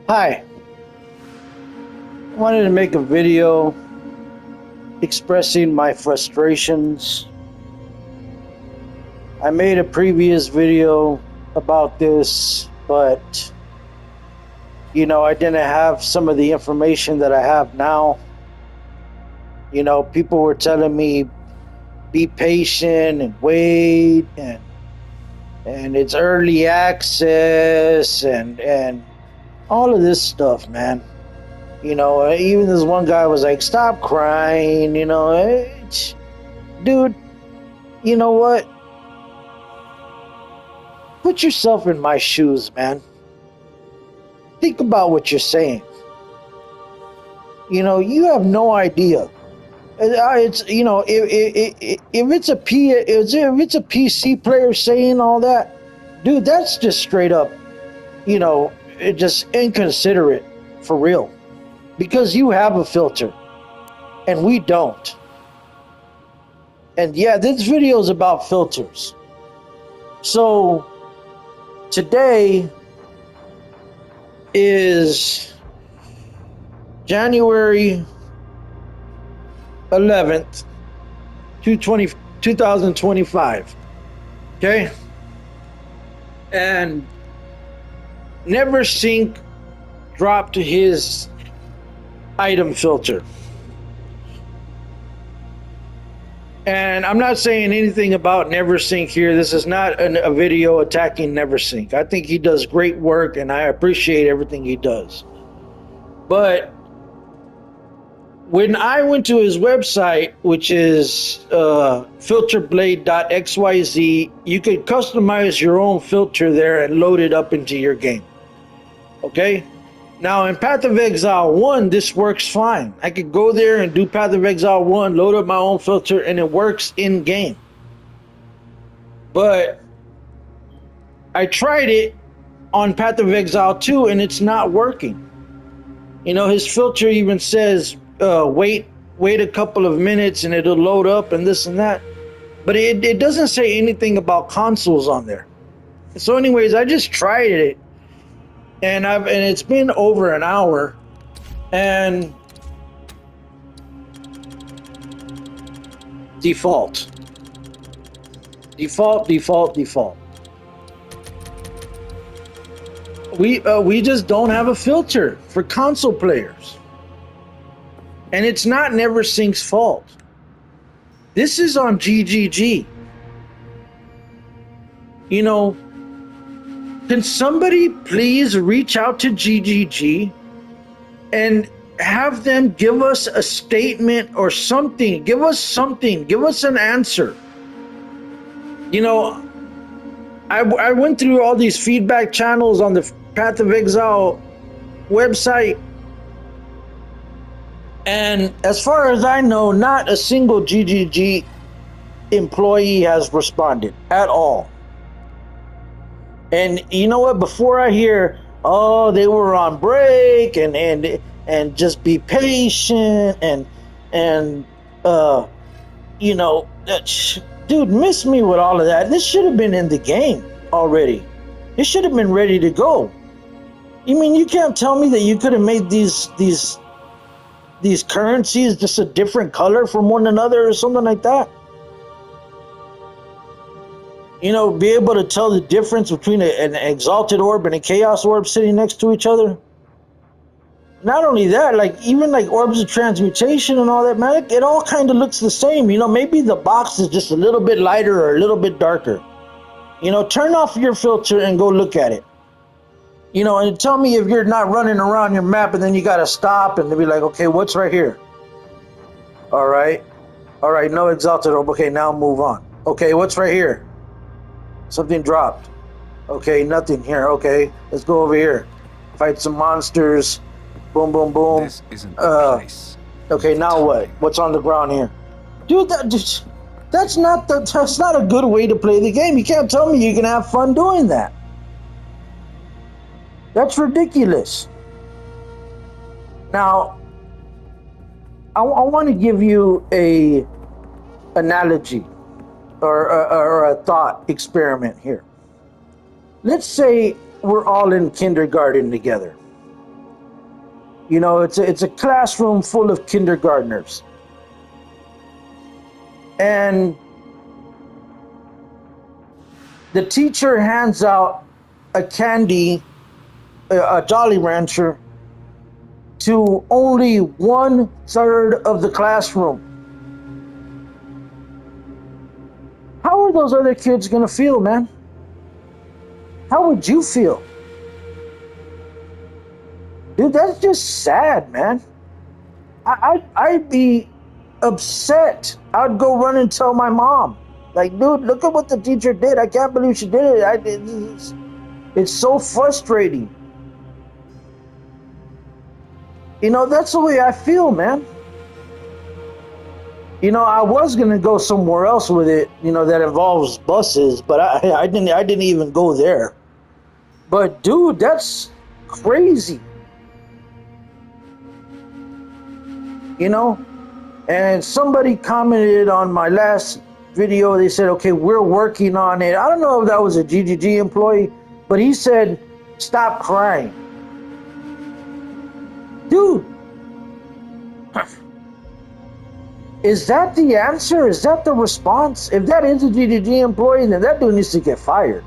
Hi, I wanted to make a video expressing my frustrations. I made a previous video about this, but I didn't have some of the information that I have now. People were telling me be patient and wait and it's early access and all of this stuff, man. Even this one guy was like, stop crying, dude, you know what? Put yourself in my shoes, man. Think about what you're saying. You have no idea. It's if it's a PC player saying all that, dude, that's just straight up, it just inconsiderate for real. Because you have a filter and we don't. And yeah, this video is about filters. So today is January 11th, 2025. Okay? And NeverSync dropped his item filter. And I'm not saying anything about NeverSync here. This is not a video attacking NeverSync. I think he does great work and I appreciate everything he does. But when I went to his website, which is filterblade.xyz, you could customize your own filter there and load it up into your game. Okay? Now in Path of Exile 1, this works fine. I could go there and do Path of Exile 1, load up my own filter, and it works in game. But I tried it on Path of Exile 2 and it's not working. His filter even says wait a couple of minutes and it'll load up and this and that. But it doesn't say anything about consoles on there. So anyways, I just tried it. And it's been over an hour, and default. We just don't have a filter for console players, and it's not NeverSync's fault. This is on GGG. Can somebody please reach out to GGG and have them give us a statement or something? Give us something. Give us an answer. I went through all these feedback channels on the Path of Exile website. And as far as I know, not a single GGG employee has responded at all. And you know what? Before I hear, oh, they were on break and just be patient and dude, miss me with all of that. This should have been in the game already. It should have been ready to go. You mean you can't tell me that you could have made these currencies just a different color from one another or something like that? Be able to tell the difference between an exalted orb and a chaos orb sitting next to each other. Not only that, even orbs of transmutation and all that, man, it all kind of looks the same. Maybe the box is just a little bit lighter or a little bit darker. Turn off your filter and go look at it. And tell me if you're not running around your map and then you got to stop and be like, okay, what's right here? All right, no exalted orb. Okay, now move on. Okay, what's right here? Something dropped. Okay, nothing here. Okay, let's go over here. Fight some monsters. Boom, boom, boom. This isn't the place. Okay, now what? What's on the ground here? Dude, that's not a good way to play the game. You can't tell me you can have fun doing that. That's ridiculous. Now, I want to give you a analogy. Or a thought experiment here. Let's say we're all in kindergarten together. You know, it's a classroom full of kindergartners. And the teacher hands out a candy, a Jolly Rancher, to only 1/3 of the classroom. How are those other kids gonna feel, man? How would you feel? Dude, that's just sad, man. I'd be upset. I'd go run and tell my mom. Like, dude, look at what the teacher did. I can't believe she did it. It's so frustrating. You know, that's the way I feel, man. You know, I was gonna go somewhere else with it, you know, that involves buses, but I didn't even go there. But dude, that's crazy. You know? And somebody commented on my last video, they said, okay, we're working on it. I don't know if that was a GGG employee, but he said, stop crying. Dude, is that the answer? Is that the response? If that is a GGG employee, then that dude needs to get fired.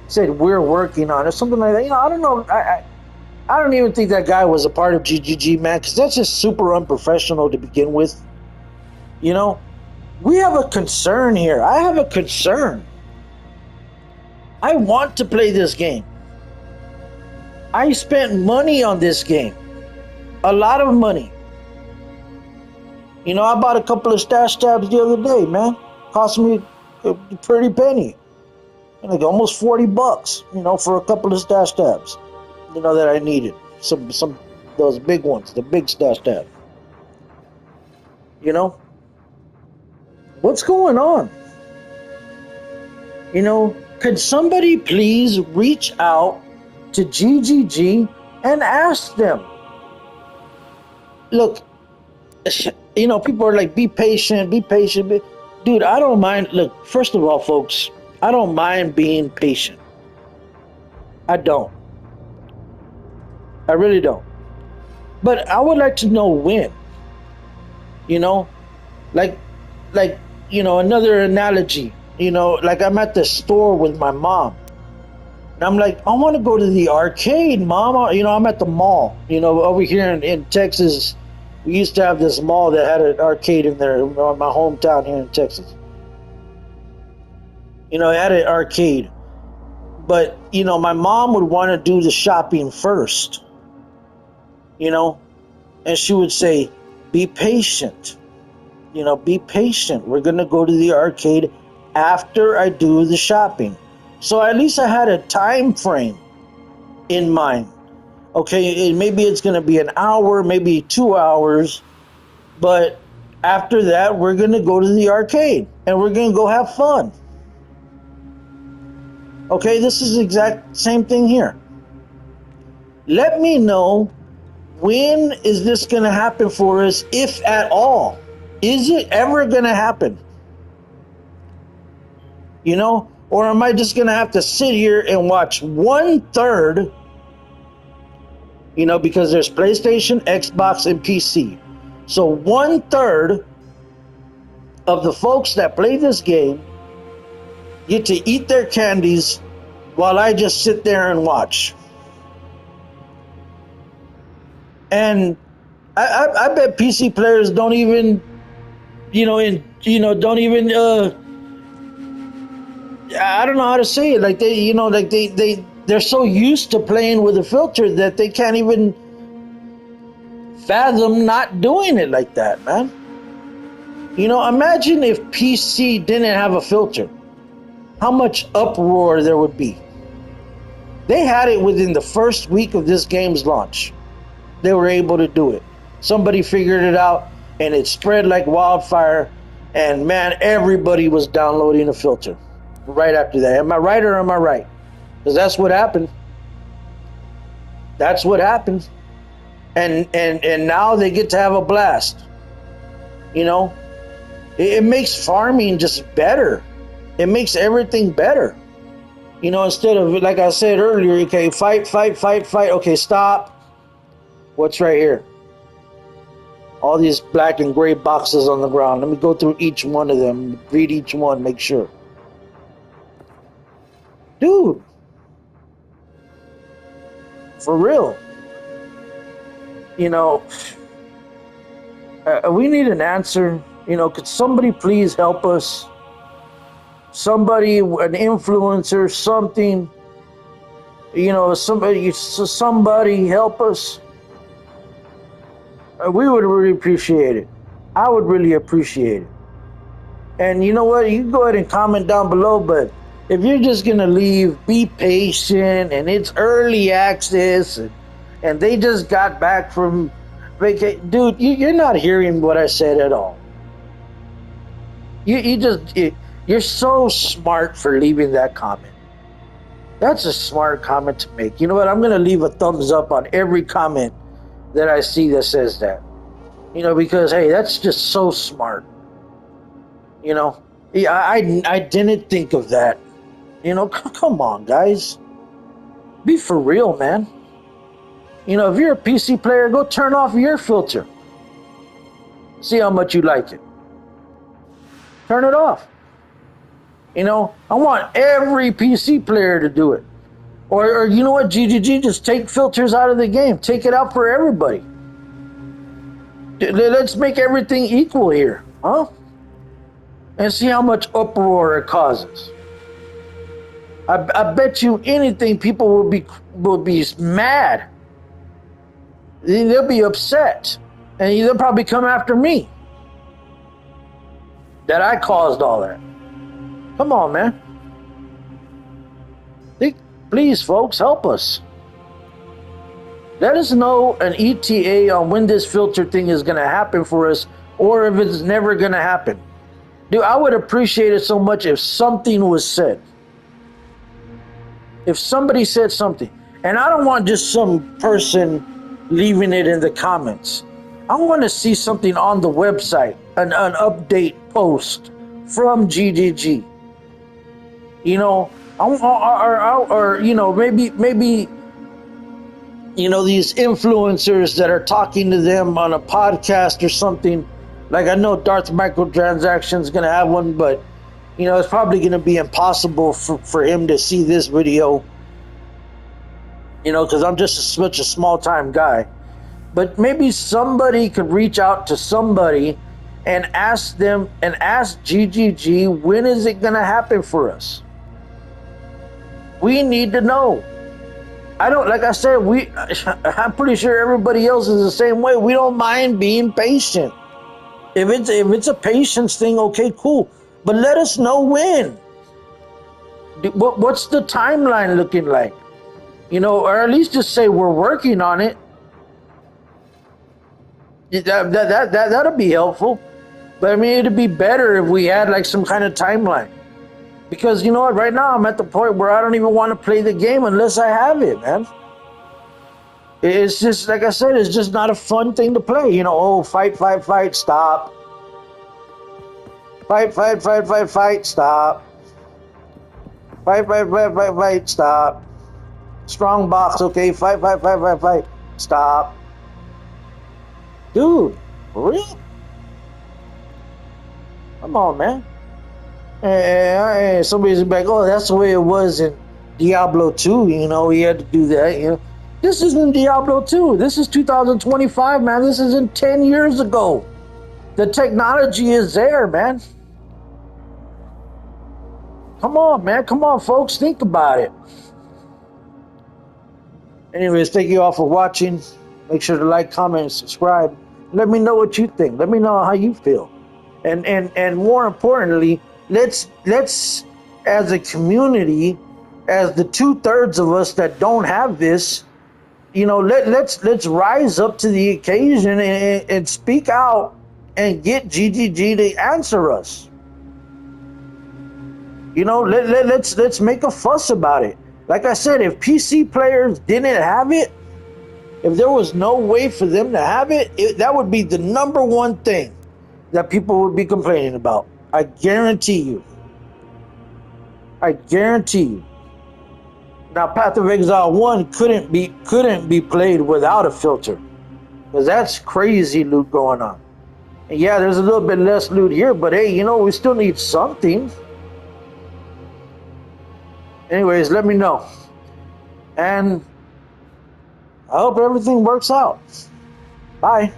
Said, we're working on it, something like that. You know, I don't know. I don't even think that guy was a part of GGG, man, because that's just super unprofessional to begin with. You know, we have a concern here. I have a concern. I want to play this game. I spent money on this game. A lot of money. You know, I bought a couple of stash tabs the other day, man. Cost me a pretty penny. Like almost $40, you know, for a couple of stash tabs, you know, that I needed. Some those big ones, the big stash tab. You know? What's going on? You know, could somebody please reach out to GGG and ask them? Look, you know, people are like, be patient, be patient. Dude, I don't mind. Look, first of all, folks, I don't mind being patient. I don't. I really don't. But I would like to know when. You know, like, you know, another analogy. You know, like I'm at the store with my mom, and I'm like, I want to go to the arcade, Mom. You know, I'm at the mall. You know, over here in Texas, we used to have this mall that had an arcade in there. My hometown here in Texas. You know, it had an arcade. But, you know, my mom would want to do the shopping first. You know, and she would say, be patient. You know, be patient. We're going to go to the arcade after I do the shopping. So at least I had a time frame in mind. Okay, maybe it's going to be an hour, maybe 2 hours. But after that, we're going to go to the arcade and we're going to go have fun. Okay, this is the exact same thing here. Let me know, when is this going to happen for us, if at all? Is it ever going to happen? You know, or am I just going to have to sit here and watch 1/3, you know, because there's PlayStation, Xbox, and PC. So 1/3 of the folks that play this game get to eat their candies while I just sit there and watch. And I bet PC players don't even, don't even, I don't know how to say it. Like they're so used to playing with a filter that they can't even fathom not doing it like that, man. You know, imagine if PC didn't have a filter. How much uproar there would be. They had it within the first week of this game's launch. They were able to do it. Somebody figured it out and it spread like wildfire, and man, everybody was downloading a filter right after that. Am I right or am I right? Because that's what happened. That's what happened. And now they get to have a blast. You know, it makes farming just better. It makes everything better. You know, instead of, like I said earlier, okay, fight. Okay, stop. What's right here? All these black and gray boxes on the ground. Let me go through each one of them, read each one, make sure. Dude, for real. You know, we need an answer. You know, could somebody please help us? Somebody, an influencer, something. You know, somebody help us. We would really appreciate it. I would really appreciate it. And you know what? You can go ahead and comment down below, but if you're just gonna leave, be patient, and it's early access, and they just got back from vacation. Dude, you're not hearing what I said at all. You're so smart for leaving that comment. That's a smart comment to make. You know what? I'm gonna leave a thumbs up on every comment that I see that says that. You know, because hey, that's just so smart. You know, yeah, I didn't think of that. You know, come on, guys, be for real, man. You know, if you're a PC player, go turn off your filter. See how much you like it. Turn it off. You know, I want every PC player to do it. Or you know what, GGG, just take filters out of the game. Take it out for everybody. Let's make everything equal here, huh? And see how much uproar it causes. I bet you anything people will be mad. They'll be upset. And they'll probably come after me. That I caused all that. Come on, man. Please, folks, help us. Let us know an ETA on when this filter thing is going to happen for us, or if it's never going to happen. Dude, I would appreciate it so much if something was said. If somebody said something. And I don't want just some person leaving it in the comments. I want to see something on the website, an update post from GGG. You know, or you know, maybe you know, these influencers that are talking to them on a podcast or something. Like, I know Darth Microtransactions is gonna have one, but you know, it's probably gonna be impossible for him to see this video. You know, because I'm just such a small time guy. But maybe somebody could reach out to somebody and ask them and ask GGG, when is it gonna happen for us? We need to know. I don't, like I said, I'm pretty sure everybody else is the same way. We don't mind being patient. If it's a patience thing, okay, cool. But let us know when. What's the timeline looking like? You know, or at least just say we're working on it. That'll be helpful. But I mean, it'd be better if we had like some kind of timeline. Because you know what, right now I'm at the point where I don't even want to play the game unless I have it, man. It's just, like I said, it's just not a fun thing to play. You know, oh, fight, stop. Fight, stop. Fight, stop. Strong box, okay, fight, stop. Dude, for real? Come on, man. And somebody's like, oh, that's the way it was in Diablo 2, you know, he had to do that, you know. This isn't Diablo 2. This is 2025, man. This isn't 10 years ago. The technology is there, man. Come on, man. Come on, folks. Think about it. Anyways, thank you all for watching. Make sure to like, comment, and subscribe. Let me know what you think. Let me know how you feel. And more importantly, let's as a community, as the 2/3 of us that don't have this, you know, let's rise up to the occasion and speak out and get GGG to answer us. You know, let's make a fuss about it. Like I said, if PC players didn't have it, if there was no way for them to have it, that would be the #1 thing that people would be complaining about. I guarantee you. I guarantee you. Now, Path of Exile 1 couldn't be played without a filter. Because that's crazy loot going on. And yeah, there's a little bit less loot here, but hey, you know, we still need something. Anyways, let me know. And I hope everything works out. Bye.